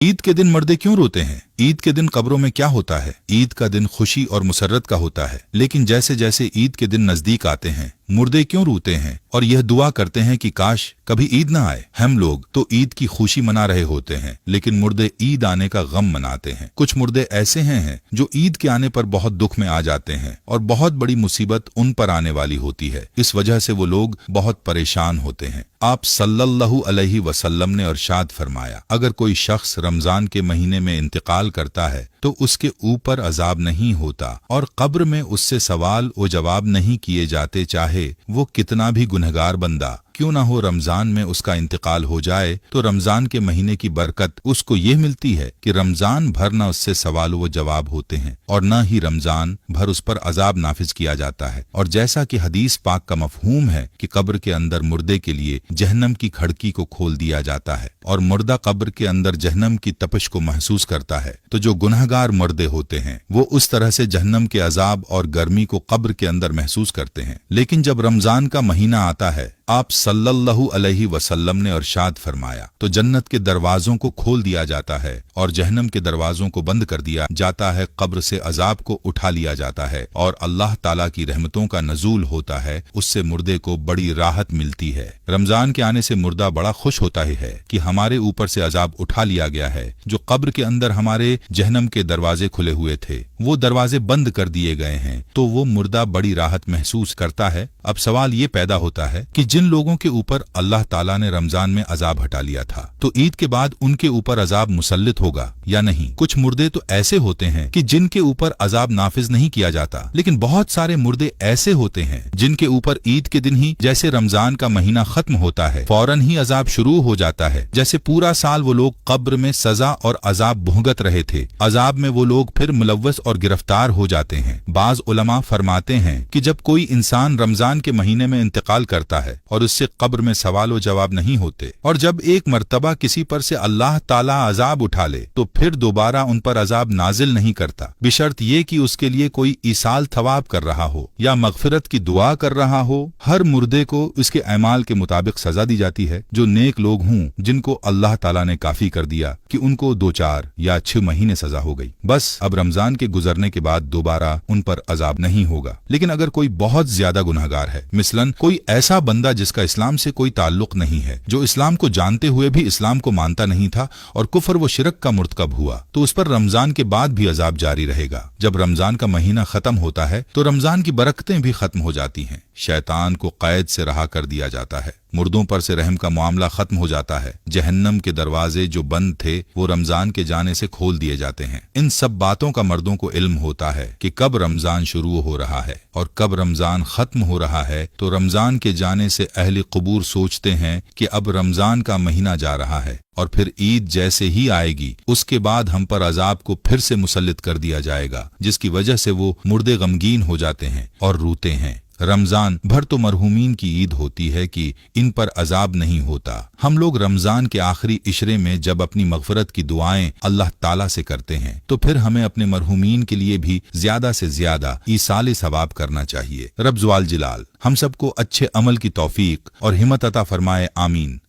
ईद के दिन मुर्दे क्यों रोते हैं? ईद के दिन कब्रों में क्या होता है? ईद का दिन खुशी और मुसर्रत का होता है, लेकिन जैसे जैसे ईद के दिन नजदीक आते हैं मुर्दे क्यों रोते हैं और यह दुआ करते हैं कि काश कभी ईद ना आए। हम लोग तो ईद की खुशी मना रहे होते हैं, लेकिन मुर्दे ईद आने का गम मनाते हैं। कुछ मुर्दे ऐसे हैं जो ईद के आने पर बहुत दुख में आ जाते हैं और बहुत बड़ी मुसीबत उन पर आने वाली होती है। इस वजह से वो लोग बहुत परेशान होते हैं। आप सल्लल्लाहु अलैहि वसल्लम ने इरशाद फरमाया, अगर कोई शख्स रमजान के महीने में इंतकाल करता है तो उसके ऊपर अजाब नहीं होता और कब्र में उससे सवाल व जवाब नहीं किए जाते, चाहे वो कितना भी गुनहगार बंदा क्यों ना हो। रमजान में उसका इंतकाल हो जाए तो रमजान के महीने की बरकत उसको ये मिलती है कि रमजान भर न उससे सवाल व जवाब होते हैं और न ही रमजान भर उस पर अजाब नाफिज किया जाता है। और जैसा कि हदीस पाक का मफहूम है कि कब्र के अंदर मुर्दे के लिए जहन्नम की खिड़की को खोल दिया जाता है और मुर्दा कब्र के अंदर जहन्नम की तपिश को महसूस करता है, तो जो गुनहगार मुर्दे होते हैं वो उस तरह से जहन्नम के अजाब और गर्मी को कब्र के अंदर महसूस करते हैं। लेकिन जब रमजान का महीना आता है, आप सल्लल्लाहु अलैहि वसल्लम ने इरशाद फरमाया, तो जन्नत के दरवाजों को खोल दिया जाता है और जहन्नम के दरवाजों को बंद कर दिया जाता है। कब्र से अजाब को उठा लिया जाता है और अल्लाह ताला की रहमतों का नजूल होता है। उससे मुर्दे को बड़ी राहत मिलती है। रमजान के आने से मुर्दा बड़ा खुश होता है कि हमारे ऊपर से अजाब उठा लिया गया है। जो कब्र के अंदर हमारे जहन्नम के दरवाजे खुले हुए थे वो दरवाजे बंद कर दिए गए हैं, तो वो मुर्दा बड़ी राहत महसूस करता है। अब सवाल ये पैदा होता है कि जिन लोगों के ऊपर अल्लाह ताला ने रमजान में अजाब हटा लिया था, तो ईद के बाद उनके ऊपर अजाब मुसल्लित होगा या नहीं? कुछ मुर्दे तो ऐसे होते हैं कि जिनके ऊपर अजाब नाफिज नहीं किया जाता, लेकिन बहुत सारे मुर्दे ऐसे होते हैं जिनके ऊपर ईद के दिन ही जैसे रमजान का महीना खत्म होता है फौरन ही अजाब शुरू हो जाता है, जैसे पूरा साल वो लोग कब्र में सजा और अजाब भुगत रहे थे। अजाब में वो लोग फिर मुलव्वस और गिरफ्तार हो जाते हैं। बाज उलमा फरमाते हैं कि जब कोई इंसान रमजान के महीने में इंतकाल करता है और उससे कब्र में सवाल व जवाब नहीं होते, और जब एक मर्तबा किसी पर से अल्लाह ताला अजाब उठा ले तो फिर दोबारा उन पर अजाब नाजिल नहीं करता, बिशर्त ये कि उसके लिए कोई ईसाल थवाब कर रहा हो या मगफिरत की दुआ कर रहा हो। हर मुर्दे को उसके अमाल के मुताबिक सजा दी जाती है। जो नेक लोग हों जिनको अल्लाह ताला ने काफी कर दिया कि उनको 2, 4 या 6 महीने सजा हो गई, बस अब रमजान के गुजरने के बाद दोबारा उन पर अजाब नहीं होगा। लेकिन अगर कोई बहुत ज्यादा गुनहगार है, मिसलन कोई ऐसा बंदा जिसका इस्लाम से कोई ताल्लुक नहीं है, जो इस्लाम को जानते हुए भी इस्लाम को मानता नहीं था और कुफर व शिरक का मुर्तकब हुआ, तो उस पर रमजान के बाद भी अजाब जारी रहेगा। जब रमजान का महीना खत्म होता है तो रमजान की बरकतें भी खत्म हो जाती हैं। शैतान को कैद से रहा कर दिया जाता है। मुर्दों पर से रहम का मामला खत्म हो जाता है। जहन्नम के दरवाजे जो बंद थे वो रमजान के जाने से खोल दिए जाते हैं। इन सब बातों का मर्दों को इल्म होता है कि कब रमजान शुरू हो रहा है और कब रमजान खत्म हो रहा है। तो रमजान के जाने से अहले कुबूर सोचते हैं कि अब रमजान का महीना जा रहा है और फिर ईद जैसे ही आएगी उसके बाद हम पर अजाब को फिर से मुसल्लित कर दिया जाएगा, जिसकी वजह से वो मुर्दे गमगीन हो जाते हैं और रोते हैं। रमजान भर तो मरहूमीन की ईद होती है कि इन पर अजाब नहीं होता। हम लोग रमजान के आखिरी इशरे में जब अपनी मगफरत की दुआएं अल्लाह ताला से करते हैं तो फिर हमें अपने मरहूमीन के लिए भी ज्यादा से ज्यादा ईसाल सवाब करना चाहिए। रब ज़ुल जलाल हम सबको अच्छे अमल की तौफीक और हिम्मत अता फरमाए। आमीन।